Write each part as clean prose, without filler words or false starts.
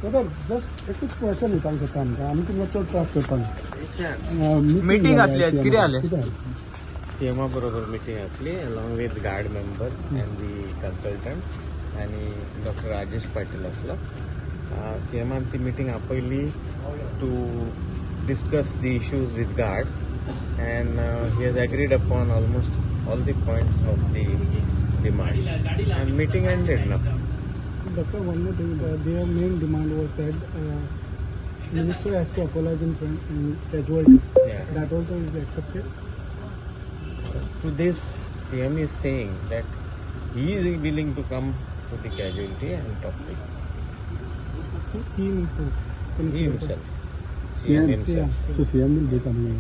Just एकूच question विचारूंक सोदता आमी तुमकां चड त्रास करता मीटिंग आसली आज, कितें जालें? सीएमा बरोबर मीटिंग असली along with guard members and the consultant आणि डॉक्टर राजेश पाटील असलो. सीएमान ती मीटिंग आपयली to discuss the issues with guard and he has agreed upon almost all the points of the demand and meeting ended ना. Doctor, one more thing, their main demand was that minister has to apologize in casualty. Yeah. That also is accepted. To this, CM is saying that he is willing to come to the casualty and talk to him. He himself. He himself. CM himself. So CM will be coming.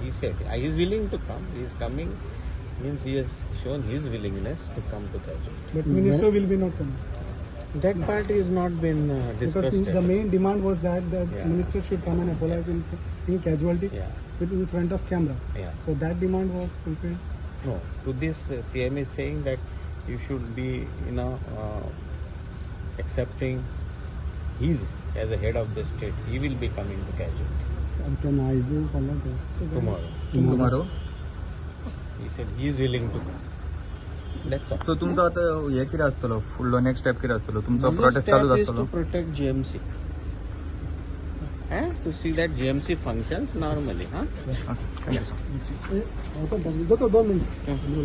He said he is willing to come. He is coming. Means he has shown his willingness to come to casualty. But minister will be not coming. That part is not been discussed. Because the main demand was that the Yeah. minister should come and apologize in casualty Yeah. in front of camera. Yeah. So that demand was fulfilled. No. To this, CM is saying that you should be, accepting. He's as a head of the state. He will be coming to casualty And can I do follow that? So then- tomorrow. tomorrow. He said he is willing to come. That's all. सो तुमचं आता हे कितें आसतलो फुडलो next step कितें आसतलो तुमचो protest चालूच Step is आसतलो to protect GMC. To see that GMC functions normally. Thank you sir Go to 2 minutes.